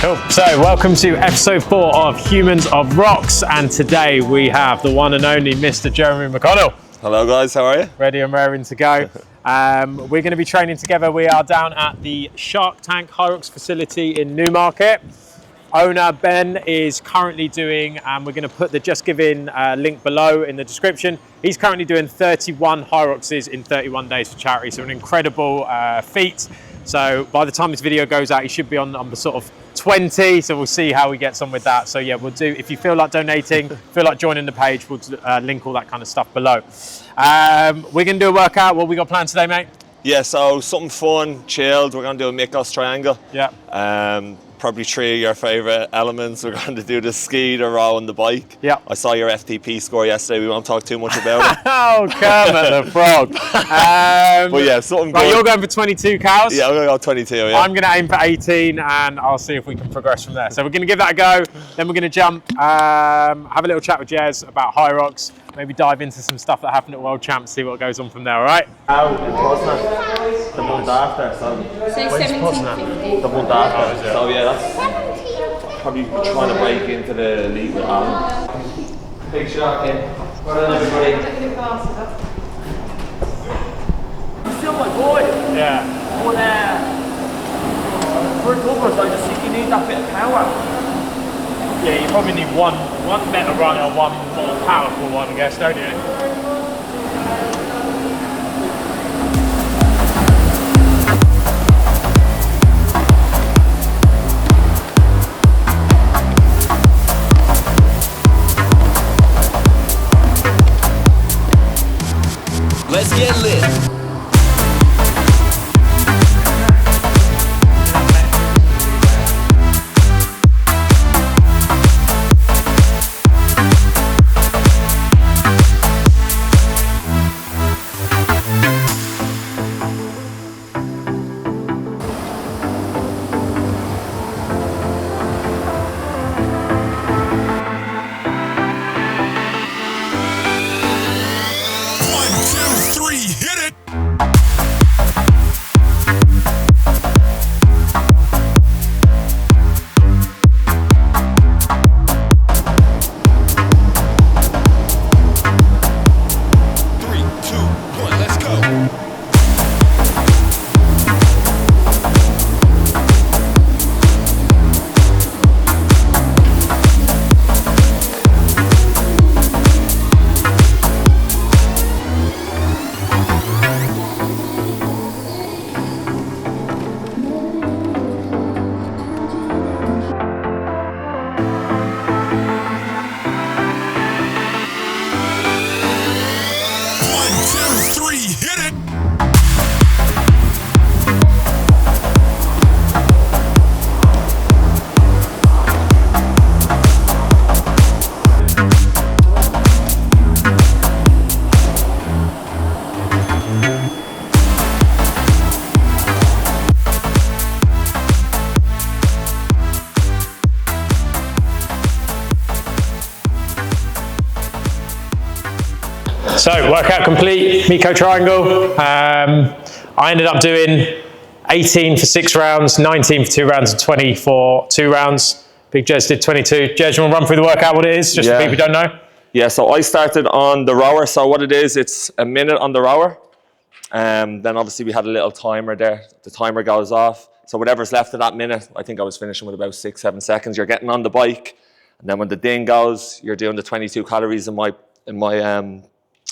Cool. So welcome to episode 4 of Humans of Rocks, and today we have the one and only Mr. Jeremy McConnell. Hello guys, how are you? Ready and raring to go. We're going to be training together. We are down at the Shark Tank Hyrox facility in Newmarket. Owner Ben is currently doing, and we're going to put the Just Giving link below in the description. He's currently doing 31 Hyroxes in 31 days for charity, so an incredible feat. So by the time this video goes out, he should be on the sort of 20, so we'll see how he gets on with that. So yeah, we'll do, if you feel like donating, feel like joining the page, we'll link all that kind of stuff below. We're going to do a workout. What we got planned today, mate? Yeah, so something fun, chilled. We're going to do a Mikos triangle. Yeah. Probably 3 of your favourite elements. We're going to do the ski, the row and the bike. Yeah. I saw your FTP score yesterday. We won't talk too much about it. Oh, Kermit the Frog. But yeah, something right, good. You're going for 22 cows? Yeah, I'm going to go 22, yeah. I'm going to aim for 18 and I'll see if we can progress from there. So we're going to give that a go. Then we're going to jump, have a little chat with Jez about Hyrox, maybe dive into some stuff that happened at World Champs, see what goes on from there, all right? How in Poznan? The month after, so. So 1750. The month after. So yeah, that's probably trying to break into the league with Alan. Big shark in. Well done, everybody. You're still my boy. Yeah. But for doubles, I just think you need that bit of power. Yeah, you probably need one better runner, one more powerful one, I guess, don't you? Let's get lit. So, workout complete, Miko triangle. I ended up doing 18 for 6 rounds, 19 for 2 rounds, and 20 for 2 rounds. Big Jez did 22. Jez, you want to run through the workout, what it is, just for people who don't know? Yeah, so I started on the rower. So what it is, it's a minute on the rower. Then obviously we had a little timer there. The timer goes off. So whatever's left of that minute, I think I was finishing with about 6-7 seconds. You're getting on the bike. And then when the ding goes, you're doing the 22 calories in my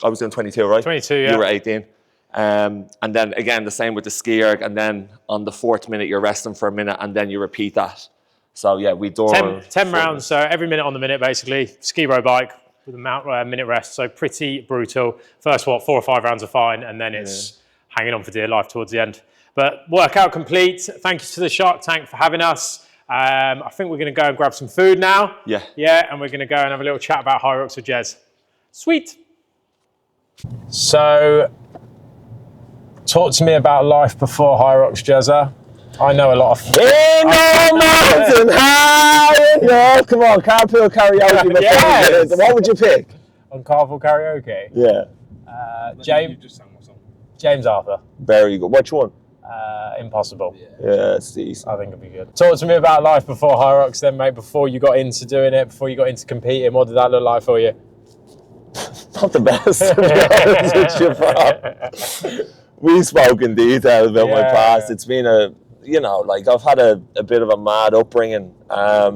I was doing 22, right? 22, yeah. You were 18. And then again, the same with the ski erg. And then on the 4th minute, you're resting for a minute and then you repeat that. So yeah, we do 10 rounds, so every minute on the minute, basically. Ski row bike with a minute rest, so pretty brutal. First, 4 or 5 rounds are fine, and then it's hanging on for dear life towards the end. But workout complete. Thank you to the Shark Tank for having us. I think we're going to go and grab some food now. Yeah. Yeah, and we're going to go and have a little chat about Hyrox with Jez. Sweet. So, talk to me about life before Hyrox, Jezza. I know a lot of... mountain high enough. Come on, carpool karaoke. Yes. What would you pick? On carpool karaoke? Yeah. James Arthur. Very good. Which one? impossible. Yeah, it's decent. I think it'd be good. Talk to me about life before Hyrox then, mate, before you got into doing it, before you got into competing. What did that look like for you? Not the best, to be honest with you, bro. We spoke in detail about my past. It's been I've had a bit of a mad upbringing. I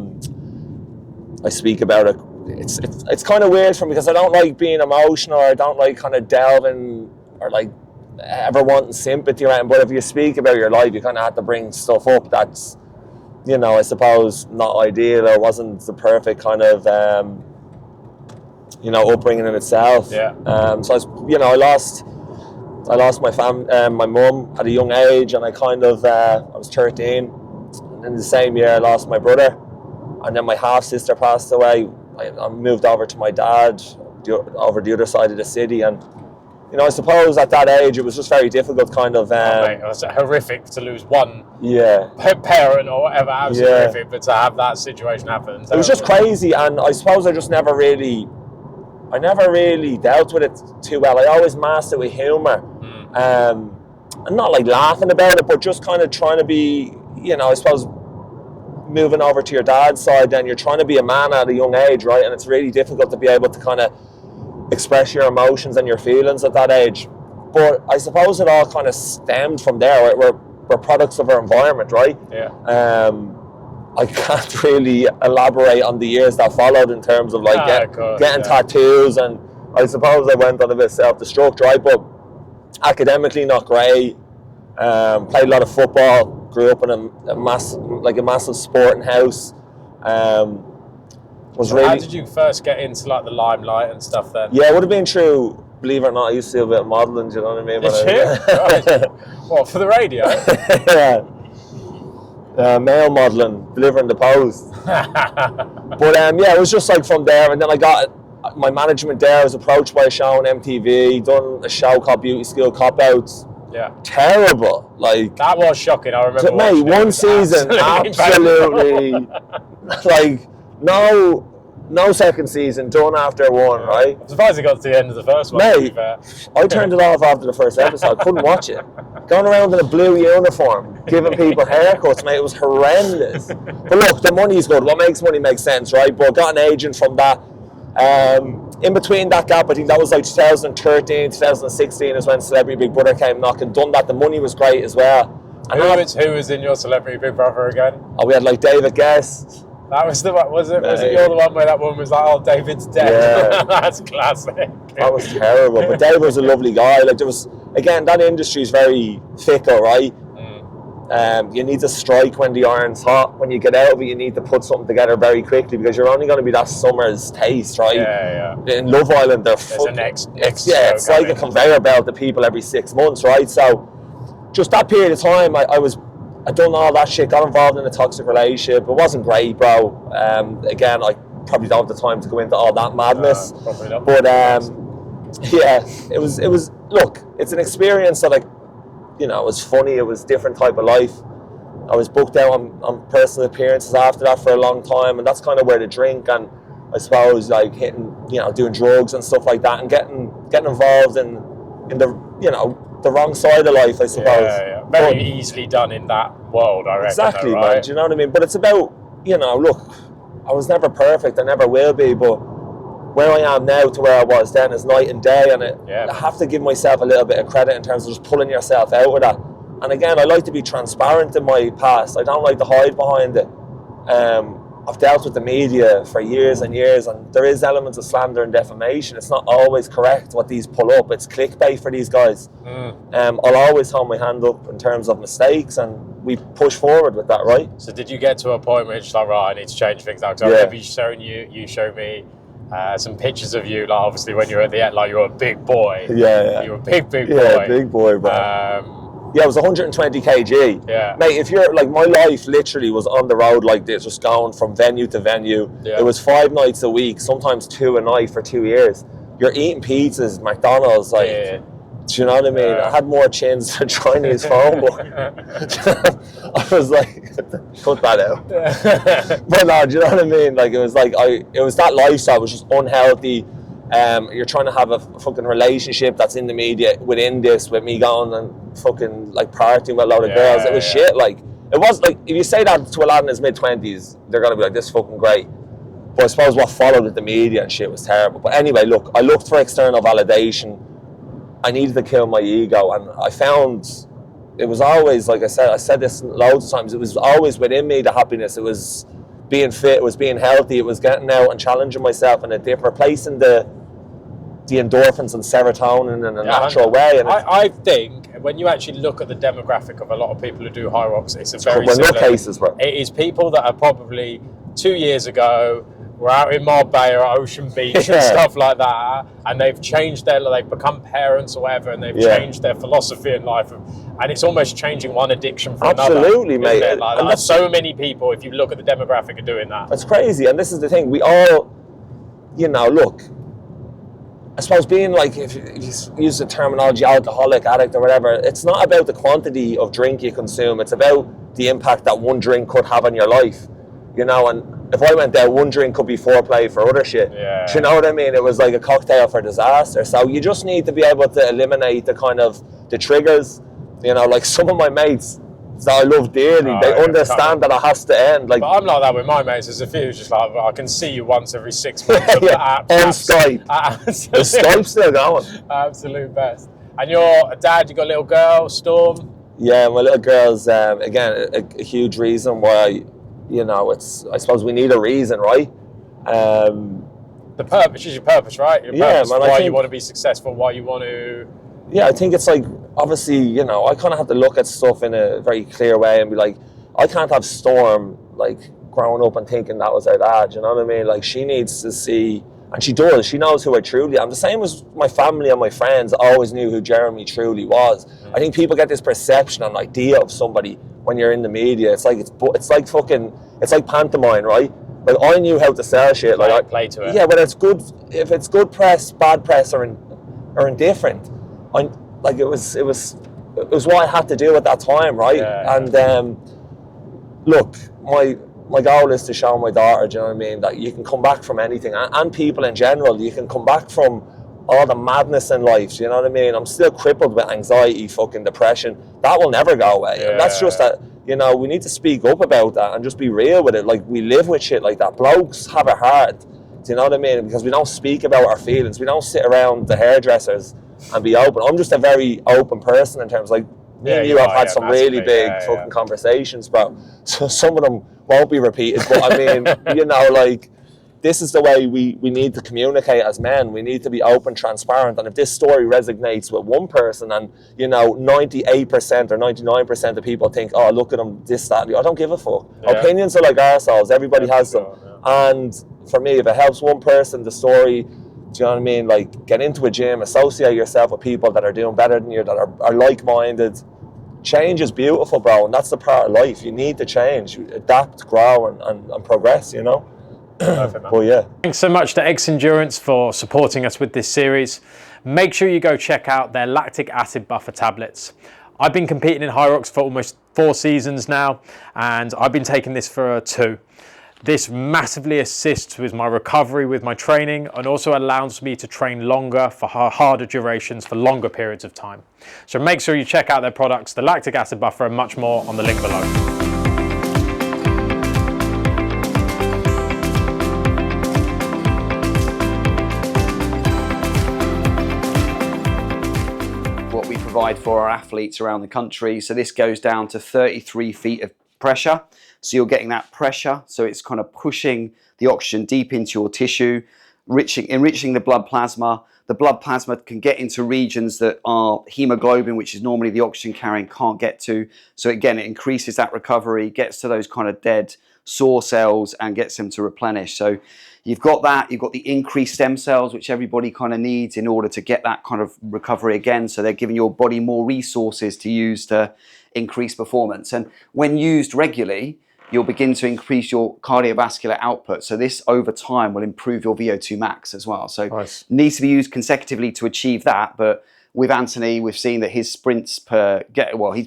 speak about it. It's kind of weird for me because I don't like being emotional, or I don't like kind of delving or like ever wanting sympathy around. But if you speak about your life, you kind of have to bring stuff up that's, I suppose not ideal or wasn't the perfect kind of, upbringing in itself. Yeah. So I lost my mum at a young age, and I was 13. And in the same year, I lost my brother, and then my half sister passed away. I moved over to my dad over the other side of the city, and I suppose at that age it was just very difficult. Mate, it was horrific to lose one parent or whatever. Absolutely horrific, but to have that situation happen, it was just crazy. And I suppose I never really dealt with it too well. I always masked it with humour, and not like laughing about it, but just kind of trying to be, I suppose, moving over to your dad's side, then you're trying to be a man at a young age, right? And it's really difficult to be able to kind of express your emotions and your feelings at that age. But I suppose it all kind of stemmed from there, right? We're products of our environment, right? Yeah. I can't really elaborate on the years that followed in terms of getting tattoos, and I suppose I went on a bit of self-destruct, right? But academically not great. Played a lot of football. Grew up in a massive sporting house. How did you first get into like the limelight and stuff then? Yeah, it would have been true. Believe it or not, I used to do a bit of modelling. Do you know what I mean? Did you? What, for the radio? Yeah. Male modelling, delivering the post. But it was just like from there, and then I got my management there. I was approached by a show on MTV, done a show called Beauty School Cop Outs. Yeah. Terrible. Like, that was shocking. I remember. Mate, one season, absolutely. Like, no second season, done after one, right? I'm surprised it got to the end of the first one. Mate, I turned it off after the first episode. I couldn't watch it. Going around in a blue uniform, giving people haircuts, mate, it was horrendous. But look, the money's good. What makes money makes sense, right? But I got an agent from that. In between that gap, I think that was like 2013, 2016 is when Celebrity Big Brother came knocking. Done that, the money was great as well. And who was in your Celebrity Big Brother again? Oh, we had like David Guest. That was the one, was it you're the one where that one was like, oh, David's dead? Yeah. That's classic. That was terrible, but David was a lovely guy. Like, there was, again, that industry is very fickle, right? You need to strike when the iron's hot. When you get out of it, you need to put something together very quickly, because you're only going to be that summer's taste, right? Yeah. In Love Island, it's like a conveyor belt of people every 6 months, right? So just that period of time, I'd done all that shit, got involved in a toxic relationship. It wasn't great, bro. Again, I probably don't have the time to go into all that madness. Probably not. But it was. Look, it's an experience that it was funny. It was a different type of life. I was booked out on personal appearances after that for a long time, and that's kind of where the drink and I suppose like hitting, doing drugs and stuff like that, and getting involved in the wrong side of life, I suppose. Yeah. Very easily done in that world, I reckon. Exactly, though, right? man. Do you know what I mean? But it's about, look, I was never perfect. I never will be, but where I am now to where I was then is night and day, and I have to give myself a little bit of credit in terms of just pulling yourself out of that. And again, I like to be transparent in my past. I don't like to hide behind it. I've dealt with the media for years and years, and there is elements of slander and defamation. It's not always correct what these pull up. It's clickbait for these guys. I'll always hold my hand up in terms of mistakes, and we push forward with that, right? So did you get to a point where it's like, right, I need to change things out? Because I remember you showed me some pictures of you, like obviously when you were at the end, like you were a big boy. Yeah. You were a big boy. Yeah, big boy, bro. I was 120 kg. Yeah. Mate, if you're like, my life literally was on the road like this, just going from venue to venue. Yeah. It was 5 nights a week, sometimes 2 a night for 2 years. You're eating pizzas, McDonald's, like, do you know what I mean? I had more chins than Chinese phone book. I was like, cut that out. But no, do you know what I mean? Like, it was that lifestyle was just unhealthy. You're trying to have a fucking relationship that's in the media within this, with me going and fucking like partying with a load of girls. It was shit. Like, it was like, if you say that to a lad in his mid-20s, they're gonna be like, this is fucking great. But I suppose what followed with the media and shit was terrible. But anyway, look, I looked for external validation. I needed to kill my ego, and I found it was always, like I said this loads of times, it was always within me, the happiness. It was being fit, it was being healthy, it was getting out and challenging myself in a different, replacing the endorphins and serotonin in a natural way. And I think when you actually look at the demographic of a lot of people who do Hyrox, it's a very similar cases, bro. It is people that are probably 2 years ago were out in Marbella or Ocean Beach and stuff like that, and they've changed they've become parents or whatever, and they've changed their philosophy in life, and it's almost changing one addiction for another. Absolutely, mate. Like, so many people, if you look at the demographic, are doing that. It's crazy, and this is the thing. We all, look, I suppose being like, if you use the terminology alcoholic, addict or whatever, it's not about the quantity of drink you consume, it's about the impact that one drink could have on your life, and if I went there, one drink could be foreplay for other shit. Yeah. Do you know what I mean? It was like a cocktail for disaster. So you just need to be able to eliminate the kind of the triggers. Like some of my mates that I love dearly, they understand that it has to end. Like, but I'm like that with my mates. As if it was just like, I can see you once every 6 months. On Skype. The Skype's still going. Absolute best. And you're a dad, you got a little girl, Storm? Yeah, my little girl's, again, a huge reason why, it's, I suppose we need a reason, right? The purpose, she's your purpose, right? Your purpose, man, why you want to be successful, why you want to... Yeah, I think it's like, obviously, I kind of have to look at stuff in a very clear way and be like, I can't have Storm, like, growing up and thinking that was her dad, you know what I mean? Like, she needs to see, and she does, she knows who I truly am. The same as my family and my friends always knew who Jeremy truly was. I think people get this perception and idea of somebody when you're in the media. It's like it's like pantomime, right? Like, I knew how to sell shit. Like, play to it. Yeah, but if it's good press, bad press, or indifferent, it was what I had to do at that time, right? Yeah. And look, my goal is to show my daughter, do you know what I mean, that you can come back from anything, and people in general, you can come back from all the madness in life, do you know what I mean? I'm still crippled with anxiety, fucking depression. That will never go away. Yeah. And that's just that, we need to speak up about that and just be real with it. Like, we live with shit like that. Blokes have it hard, do you know what I mean? Because we don't speak about our feelings. We don't sit around the hairdressers and be open. I'm just a very open person in terms, like, me and you have had some really big fucking conversations, bro. So some of them won't be repeated, but I mean, like, this is the way we need to communicate as men. We need to be open, transparent, and if this story resonates with one person and, 98% or 99% of people think, oh, look at him, this, that, I don't give a fuck. Yeah. Opinions are like arseholes. Everybody has them. Yeah. And for me, if it helps one person, the story, do you know what I mean? Like, get into a gym, associate yourself with people that are doing better than you, that are like-minded. Change is beautiful, bro, and that's the part of life. You need to change, adapt, grow, and progress, Perfect, man. Well, yeah. Thanks so much to Xedurance for supporting us with this series. Make sure you go check out their lactic acid buffer tablets. I've been competing in Hyrox for almost 4 seasons now, and I've been taking this for 2. This massively assists with my recovery, with my training, and also allows me to train longer for harder durations for longer periods of time. So make sure you check out their products, the lactic acid buffer, and much more on the link below. What we provide for our athletes around the country. So this goes down to 33 feet of pressure. So you're getting that pressure, so it's kind of pushing the oxygen deep into your tissue, enriching the blood plasma. The blood plasma can get into regions that our hemoglobin, which is normally the oxygen carrying, can't get to. So again, it increases that recovery, gets to those kind of dead sore cells and gets them to replenish. So you've got that, you've got the increased stem cells, which everybody kind of needs in order to get that kind of recovery again. So they're giving your body more resources to use to increase performance. And when used regularly, you'll begin to increase your cardiovascular output. So this over time will improve your VO2 max as well. So nice. Needs to be used consecutively to achieve that. But with Anthony, we've seen that his sprints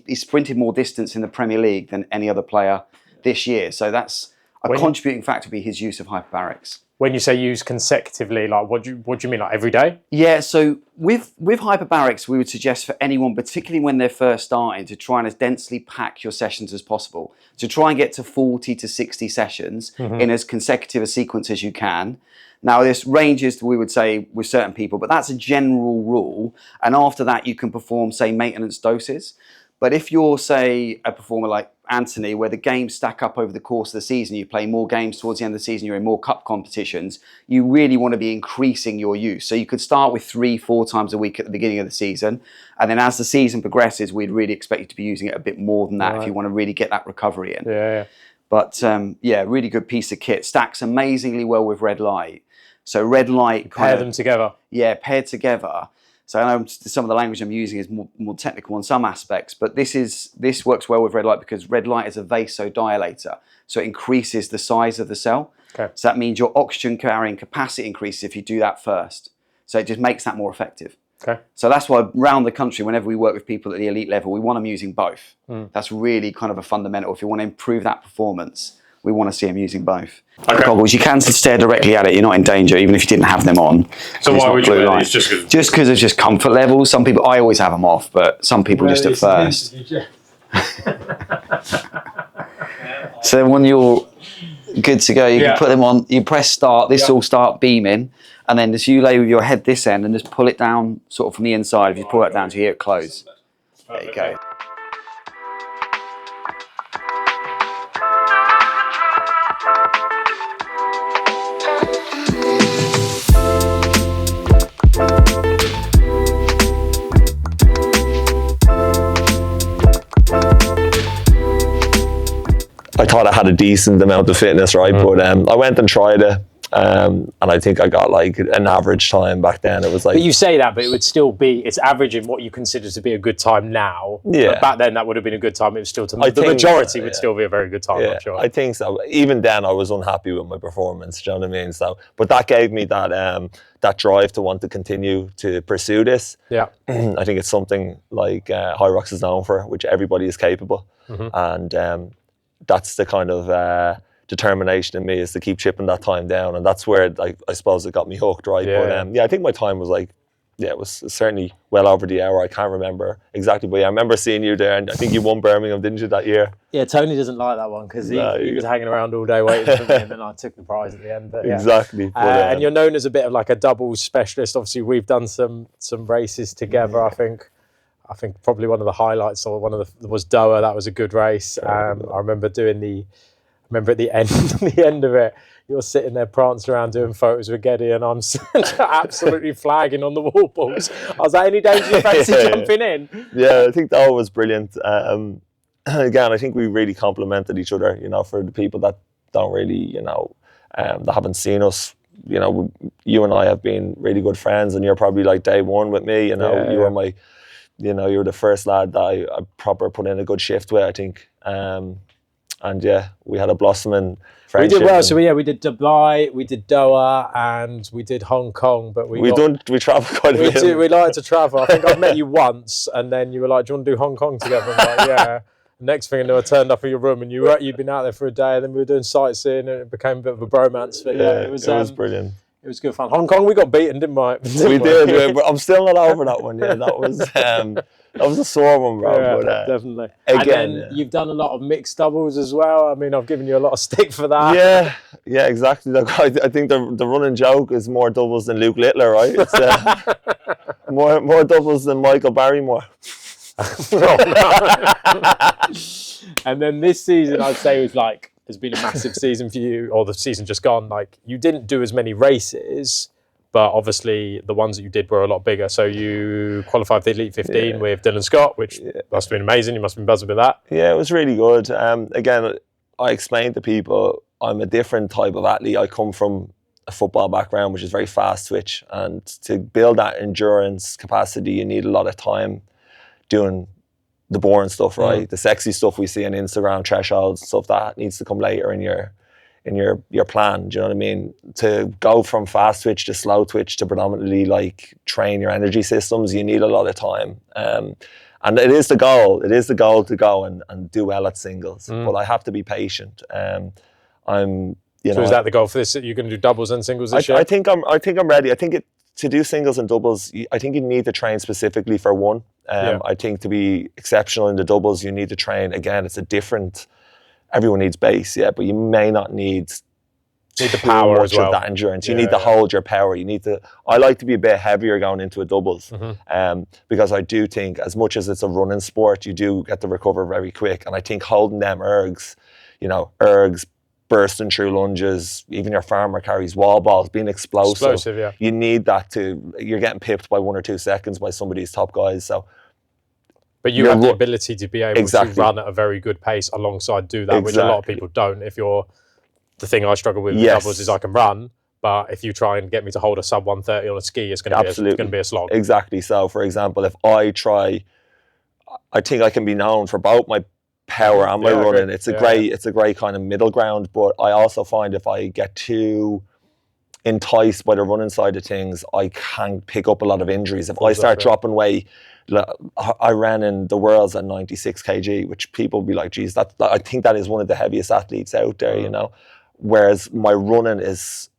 he's sprinted more distance in the Premier League than any other player this year. So that's a contributing factor, would be his use of hyperbarics. When you say use consecutively, like what do you mean, like every day? Yeah, so with hyperbarics, we would suggest for anyone, particularly when they're first starting, to try and as densely pack your sessions as possible. To try and get to 40 to 60 sessions in as consecutive a sequence as you can. Now, this ranges, we would say, with certain people, but that's a general rule. And after that, you can perform, say, maintenance doses. But if you're, say, a performer like Anthony, where the games stack up over the course of the season, you play more games towards the end of the season, you're in more cup competitions, you really want to be increasing your use. So you could start with 3-4 times a week at the beginning of the season. And then as the season progresses, we'd really expect you to be using it a bit more than that if you want to really get that recovery in. Yeah. But yeah, really good piece of kit. Stacks amazingly well with red light. So red light... Pair them together. Yeah, paired together. So I know some of the language I'm using is more technical in some aspects, but this works well with red light because red light is a vasodilator. So it increases the size of the cell. Okay. So that means your oxygen carrying capacity increases if you do that first. So it just makes that more effective. Okay. So that's why around the country, whenever we work with people at the elite level, we want them using both. That's really kind of a fundamental. If you want to improve that performance, we want to see them using both. Okay. Goggles, you can stare directly at it. You're not in danger, even if you didn't have them on. So why would you wear these? Just because it's just comfort levels. Some people, I always have them off, but some people just at first. So when you're good to go, you can put them on. You press start. This will start beaming, and then just you lay with your head this end and just pull it down, sort of from the inside. If you pull it down, to hear it close. There you go. I thought I had a decent amount of fitness, right? But I went and tried it, and I think I got like an average time back then. It was like... But you say that, but it would still be, it's averaging what you consider to be a good time now. Yeah. But back then that would have been a good time. It was still, the think, majority would still be a very good time, I'm sure. I think so. Even then I was unhappy with my performance, do you know what I mean? So, but that gave me that that drive to want to continue to pursue this. Yeah. I think it's something like Hyrox is known for, which everybody is capable. And that's the kind of determination in me, is to keep chipping that time down, and that's where I suppose it got me hooked, right? Yeah. But I think my time was like, it was certainly well over the hour. I can't remember exactly, but I remember seeing you there, and I think you won Birmingham, didn't you, that year? Yeah, Tony doesn't like that one because he was hanging around all day waiting for me, and then I took the prize at the end. But, yeah. Exactly. But, and you're known as a bit of like a doubles specialist. Obviously, we've done some races together. I think probably one of the highlights, or was Doha. That was a good race. I remember at the end of it, you're sitting there prancing around doing photos with Geddy, and I'm absolutely flagging on the wall balls. I was like, any danger you fancy jumping in? Yeah, I think that was brilliant. Again, I think we really complimented each other, for the people that don't really, that haven't seen us. You and I have been really good friends, and you're probably like day one with me. You were my... you were the first lad that I proper put in a good shift with, I think. And yeah, we had a blossoming friendship. We did well. So we did Dubai, we did Doha, and we did Hong Kong. But we travelled quite a bit. We like to travel. I think I've met you once, and then you were like, "Do you want to do Hong Kong together?" I'm like, "Yeah." Next thing I know, I turned up at your room, and you'd been out there for a day, and then we were doing sightseeing, and it became a bit of a bromance. But yeah, it was brilliant. It was good fun. Hong Kong, we got beaten, didn't we? We did. But I'm still not over that one. Yeah, that was a sore one, bro. Yeah, but, definitely. Again, and then you've done a lot of mixed doubles as well. I mean, I've given you a lot of stick for that. Yeah, exactly. Look, I think the running joke is more doubles than Luke Littler, right? It's more doubles than Michael Barrymore. And then this season, I'd say has been a massive season for you, or the season just gone. Like, you didn't do as many races, but obviously the ones that you did were a lot bigger. So you qualified for the Elite 15 with Dylan Scott, which must have been amazing. You must have been buzzing with that. Yeah, it was really good. Again, I explained to people I'm a different type of athlete. I come from a football background, which is very fast twitch, and to build that endurance capacity, you need a lot of time doing the boring stuff, right? The sexy stuff we see on Instagram, thresholds, stuff that needs to come later in your plan. Do you know what I mean? To go from fast twitch to slow twitch to predominantly like train your energy systems, you need a lot of time. And it is the goal. It is the goal to go and do well at singles. But I have to be patient. I'm You So know, is that the goal for this? You're going to do doubles and singles this year? I think I'm ready. I think to do singles and doubles, I think you need to train specifically for one. I think to be exceptional in the doubles, you need to train. Again, it's a different. Everyone needs base, but you may not need the power as well. Of that endurance. You need to hold your power. You need to. I like to be a bit heavier going into a doubles, because I do think, as much as it's a running sport, you do get to recover very quick. And I think holding them ergs, bursting through lunges, even your farmer carries wall balls, being explosive. You need that you're getting pipped by 1 or 2 seconds by some of these top guys. So. But you have the ability to be able to run at a very good pace alongside do that, which a lot of people don't. If you're the thing I struggle with doubles is I can run, but if you try and get me to hold a sub 130 on a ski, it's going to be a slog. Exactly. So, for example, if I think I can be known for both my power and my running. It's a great kind of middle ground. But I also find if I get too enticed by the running side of things, I can pick up a lot of injuries. If I start dropping weight. I ran in the Worlds at 96 kg, which people be like, geez, I think that is one of the heaviest athletes out there, Whereas my running is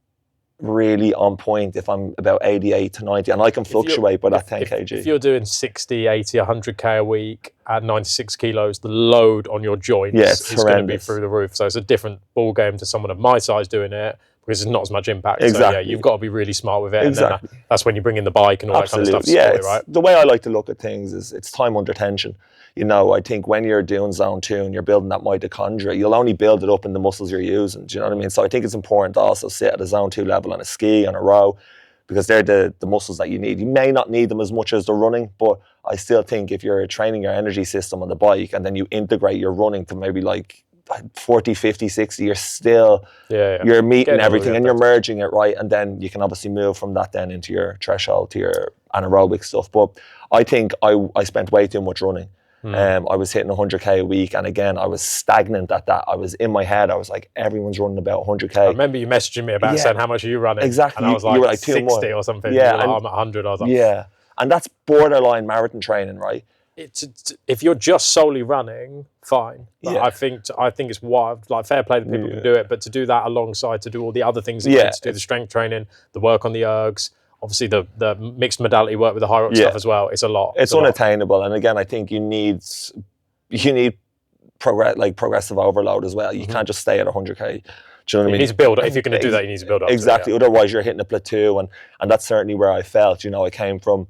really on point if I'm about 88 to 90, and I can fluctuate by that 10 kg. If you're doing 60, 80, 100k a week at 96 kilos, the load on your joints is going to be through the roof. So it's a different ball game to someone of my size doing it, because there's not as much impact. Exactly. So you've got to be really smart with it. Exactly. And then that's when you bring in the bike and all that kind of stuff. Right? The way I like to look at things is it's time under tension. I think when you're doing zone 2 and you're building that mitochondria, you'll only build it up in the muscles you're using. Do you know what I mean? So I think it's important to also sit at a zone 2 level on a ski, on a row, because they're the muscles that you need. You may not need them as much as the running, but I still think if you're training your energy system on the bike and then you integrate your running to maybe like 40, 50, 60, you're still, you're meeting everything and you're merging it, right? And then you can obviously move from that then into your threshold, to your anaerobic stuff. But I think I spent way too much running. I was hitting 100k a week, and again, I was stagnant at that. I was in my head, I was like, everyone's running about 100k. I remember you messaging me about saying, how much are you running? Exactly. And I was like, you were like 60 or something. Yeah. Like, I'm at 100. I was like, and that's borderline marathon training, right? If you're just solely running, fine. But I think it's wild. Like, fair play that people can do it, but to do that alongside, to do all the other things, to do the strength training, the work on the ergs, obviously the mixed modality work with the Hyrox stuff as well. It's a lot. It's unattainable. And again, I think you need progressive overload as well. You can't just stay at 100k. Do you know what I mean? You need to build up. If you're going to do that, you need to build up. Exactly. Otherwise, you're hitting a plateau, and that's certainly where I felt. I came from.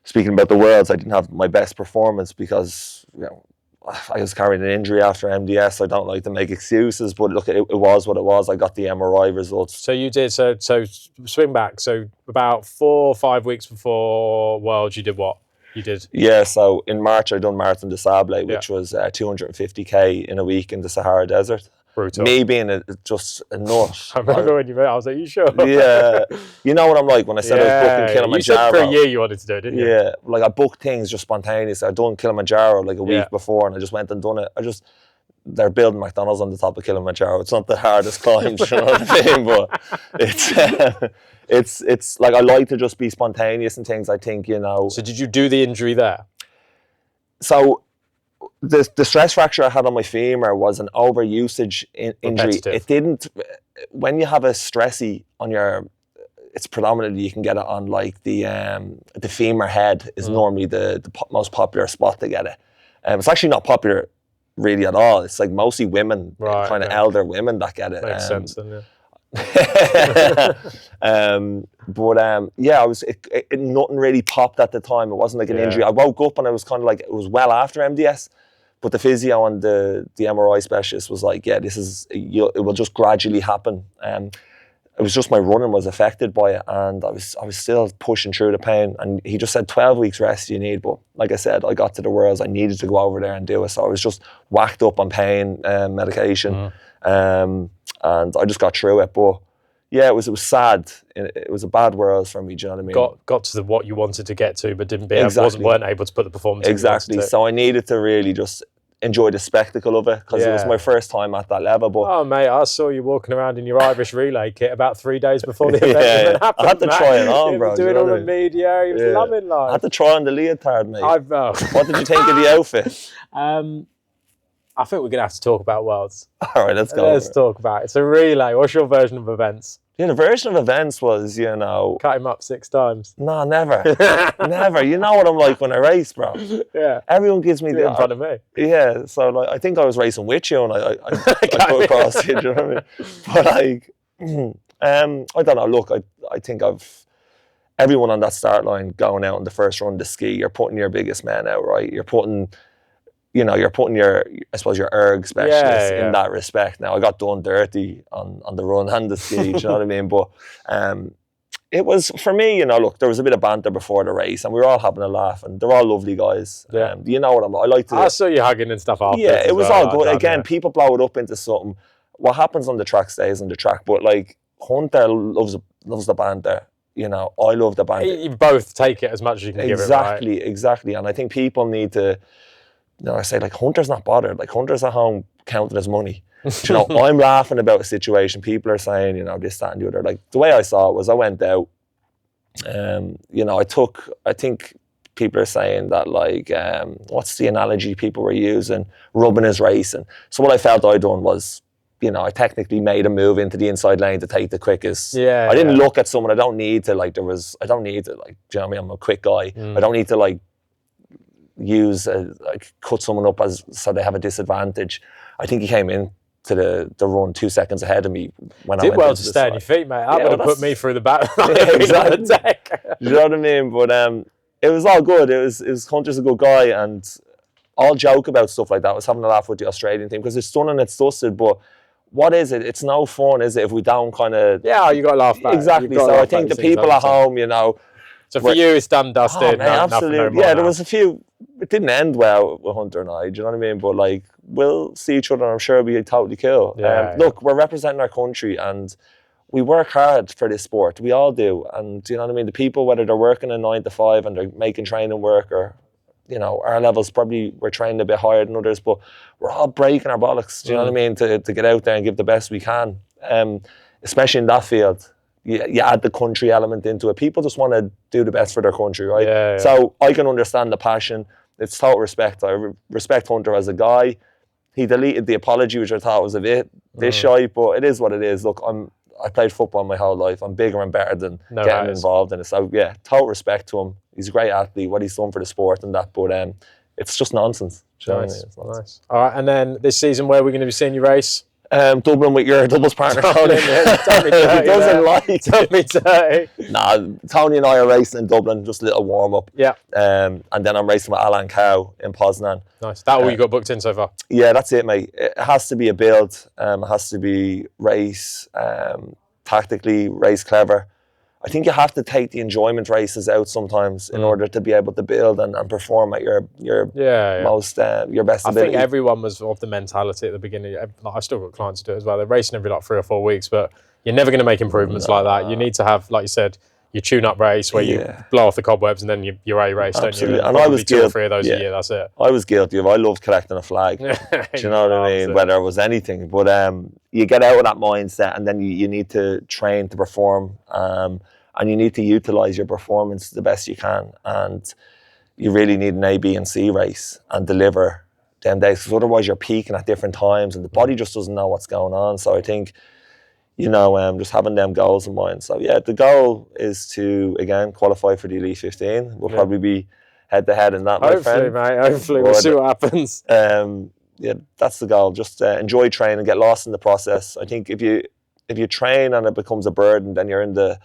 Speaking about the Worlds, I didn't have my best performance because I was carrying an injury after MDS. I don't like to make excuses, but look, it was what it was. I got the MRI results. So you did. So swing back. So about 4 or 5 weeks before Worlds, you did what? You did. Yeah. So in March, I done Marathon des Sables, which was 250k in a week in the Sahara Desert. Brutal. Me being just a nut. I remember when you went, I was like, you sure? Yeah. You know what I'm like when I said I was booking Kilimanjaro. You said for a year you wanted to do it, didn't you? Yeah. Like, I booked things just spontaneously. I'd done Kilimanjaro like a week before, and I just went and done it. They're building McDonald's on the top of Kilimanjaro. It's not the hardest climb, you know what I mean? But it's like, I like to just be spontaneous and things, I think, So did you do the injury there? So the stress fracture I had on my femur was an overusage injury. It didn't, when you have a stressy on your, it's predominantly, you can get it on like the femur head is normally the most popular spot to get it. It's actually not popular really at all. It's like mostly women, kind of elder women that get it. Makes sense then, yeah. I was nothing really popped at the time. It wasn't like an injury. I woke up and I was kind of like, it was well after MDS, but the physio and the MRI specialist was like, it will just gradually happen. It was just my running was affected by it, and I was still pushing through the pain, and he just said 12 weeks rest you need. But like I said, I got to the Worlds, I needed to go over there and do it, so I was just whacked up on pain medication, and I just got through it. But yeah, it was sad. It was a bad Worlds for me. Do you know what I mean? Got to what you wanted to get to, but weren't able to put the performance. Exactly. So I needed to really just enjoy the spectacle of it, because it was my first time at that level. But oh mate, I saw you walking around in your Irish relay kit about 3 days before the event even happened. I had to try it on, bro. Doing all the media, he was loving life. I had to try on the leotard, mate. What did you think of the outfit? I think we're going to have to talk about Worlds. All right, let's go. Let's talk about it. It's a relay. What's your version of events? Yeah, the version of events was, you know... Cut him up 6 times. No, never. Never. You know what I'm like when I race, bro. Yeah. Everyone gives me You're in front of me. Yeah, so like, I think I was racing with you and I put across you, do you know what I mean? But like, I don't know, look, I think everyone on that start line going out in the first run to ski, you're putting your biggest men out, right? You're putting your, I suppose, your erg specialist in that respect. Now, I got done dirty on the run and the ski, do you know what I mean? But it was, for me, you know, look, there was a bit of banter before the race and we were all having a laugh and they're all lovely guys. Yeah. You know what I like to... I saw you hugging and stuff after. Yeah, it was all good. Again, people blow it up into something. What happens on the track stays on the track. But like, Hunter loves the banter. You know, I love the banter. You both take it as much as you can give it, right? Exactly. And I think people need to, you know, I say, like, Hunter's not bothered. Like, Hunter's at home counting his money. You know, I'm laughing about a situation. People are saying, you know, this, that, and the other. Like, the way I saw it was I went out, you know, I think people are saying that, like, what's the analogy people were using? Rubbing is racing. So what I felt I'd done was, you know, I technically made a move into the inside lane to take the quickest. Yeah. I didn't look at someone. I don't need to, like, do you know what I mean? I'm a quick guy. I don't need to, like, cut someone up so they have a disadvantage. I think he came in to the run 2 seconds ahead of me when I went well into to the stay on your feet, mate. That would have put me through the back. Exactly. You know what I mean? But it was all good. It was Hunter's a good guy, and I'll joke about stuff like that. I was having a laugh with the Australian team because it's done and it's dusted, but what is it? It's no fun, is it, if we don't kind of... Yeah, you got to laugh back. Exactly. So I think the people at home, you know... So for you, it's done, dusted. Oh, absolutely. Yeah, there was a few... It didn't end well with Hunter and I, do you know what I mean? But like, we'll see each other and I'm sure it'll be totally cool. Look, we're representing our country and we work hard for this sport. We all do. And do you know what I mean? The people, whether they're working a 9 to 5 and they're making training work, or, you know, our levels probably we're training a bit higher than others, but we're all breaking our bollocks, do you know what I mean, to get out there and give the best we can. Especially in that field. You add the country element into it. People just want to do the best for their country, right? Yeah. So I can understand the passion. It's total respect. I respect Hunter as a guy. He deleted the apology, which I thought was a bit shy, but it is what it is. Look, I played football my whole life. I'm bigger and better than getting involved in it. So yeah, total respect to him. He's a great athlete, what he's done for the sport and that, but it's just nonsense. Nice. All right, and then this season, where are we going to be seeing you race? Dublin with your doubles partner. Tony, don't be dirty, he doesn't like. Don't be dirty. Nah, Tony and I are racing in Dublin, just a little warm up. Yeah. And then I'm racing with Alan Cow in Poznan. Nice. That all you got booked in so far? Yeah, that's it, mate. It has to be a build. It has to be race tactically, race clever. I think you have to take the enjoyment races out sometimes in order to be able to build and perform at your most your best ability. I think everyone was of the mentality at the beginning. I've still got clients to do it as well. They're racing every like 3 or 4 weeks, but you're never going to make improvements like that. You need to have, like you said, your tune-up race where you blow off the cobwebs and then your A race, Absolutely. don't you? And I was 2 or 3 of those a year. That's it. I was guilty of. I loved collecting a flag. Do you know what I mean? Whether it was anything, but you get out of that mindset, and then you need to train to perform. And you need to utilise your performance the best you can. And you really need an A, B and C race and deliver them days, because otherwise you're peaking at different times and the body just doesn't know what's going on. So I think, you know, just having them goals in mind. So yeah, the goal is to, again, qualify for the Elite 15. We'll probably be head to head in that, my friend. Hopefully, mate. Hopefully, we'll see what happens. Yeah, that's the goal. Just enjoy training, get lost in the process. I think if you train and it becomes a burden, then you're in the...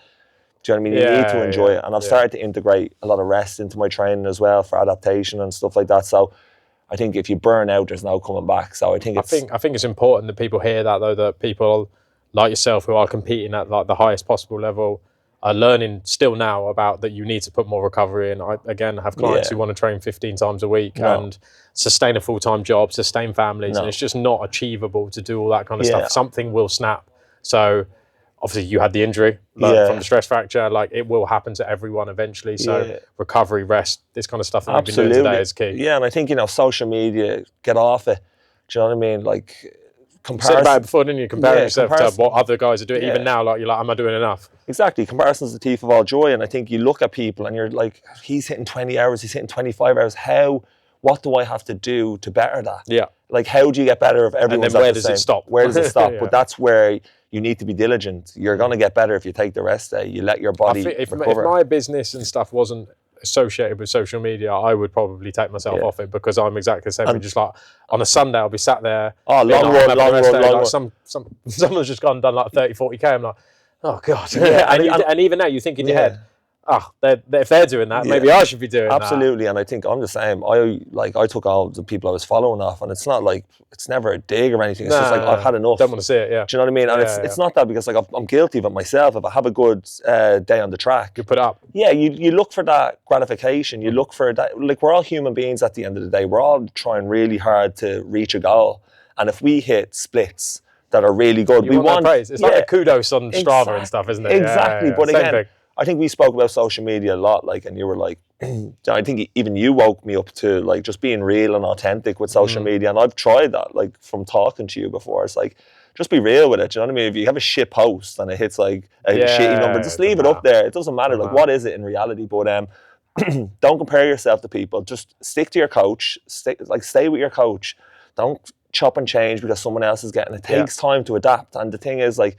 Do you know what I mean? You need to enjoy it. And I've started to integrate a lot of rest into my training as well for adaptation and stuff like that. So I think if you burn out, there's no coming back. So I think it's important that people hear that, though, that people like yourself who are competing at like the highest possible level are learning still now about that you need to put more recovery in. I, again, have clients who want to train 15 times a week and sustain a full-time job, sustain families, and it's just not achievable to do all that kind of stuff. Something will snap. So obviously you had the injury from the stress fracture, like it will happen to everyone eventually. So recovery, rest, this kind of stuff that we've been doing today is key. Yeah, and I think, you know, social media, get off it. Do you know what I mean? Like, comparison. You said about it before, didn't you? Comparing yourself to what other guys are doing. Even now, like you're like, am I doing enough? Exactly. Comparison's the thief of all joy. And I think you look at people and you're like, he's hitting 20 hours, he's hitting 25 hours. What do I have to do to better that? Yeah. like, how do you get better if everyone's where at the does it same? stop? Where does it stop? Yeah. But that's where you need to be diligent. You're going to get better if you take the rest day. You let your body if recover. my business and stuff wasn't associated with social media, I would probably take myself off it, because I'm exactly the same. Just like on a Sunday, I'll be sat there. Oh, being long like, run, having a rest day, long like run. Someone's just gone and done like 30, 40K. I'm like, oh God. Yeah, and even now you think in your Yeah. head, oh, if they're doing that, maybe I should be doing that. Absolutely, and I think I'm the same. I took all the people I was following off, and it's not like, it's never a dig or anything. It's just like, I've had enough. Don't want to see it. Yeah. Do you know what I mean? And it's not that, because like I'm guilty of it myself. If I have a good day on the track, You put it up. yeah, you look for that gratification. You look for that. Like, we're all human beings at the end of the day. We're all trying really hard to reach a goal, and if we hit splits that are really good, You want that praise. It's like a kudos on Strava and stuff, isn't it? Exactly. Yeah. But Same again, thing. I think we spoke about social media a lot, like, and you were like, I think even you woke me up to like just being real and authentic with social media, and I've tried that, like, from talking to you before. It's like, just be real with it. Do you know what I mean? If you have a shit post and it hits like a shitty number, just leave it up there. It doesn't matter. Like, what is it in reality? But don't compare yourself to people. Just stick to your coach. Stay with your coach. Don't chop and change because someone else is getting it. It takes time to adapt. And the thing is, like,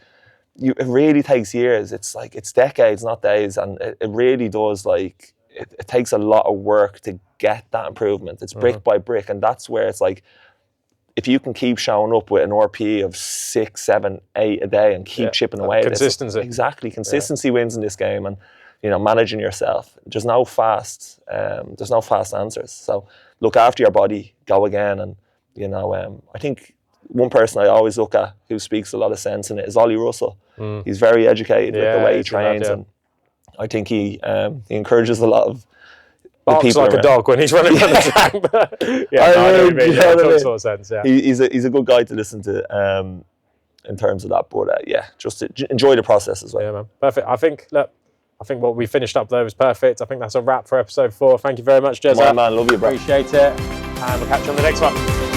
it really takes years. It's like, it's decades, not days. And it really does, like, it takes a lot of work to get that improvement. It's brick by brick. And that's where it's like, if you can keep showing up with an RP of 6, 7, 8 a day and keep chipping away at this. Consistency. Exactly. Consistency wins in this game. And, you know, managing yourself. There's no fast answers. So look after your body, go again. And, you know, I think one person I always look at who speaks a lot of sense in it is Ollie Russell. He's very educated with the way he trains, and I think he encourages a lot of Barks people like around. a dog when he's running down the track. I know what you mean. Yeah, it makes sort of sense. Yeah. He's a good guy to listen to in terms of that. But just enjoy the process as well. Yeah, man. Perfect. I think what we finished up there was perfect. I think that's a wrap for episode 4. Thank you very much, Jezza. My man, love you, bro. Appreciate it. And we'll catch you on the next one.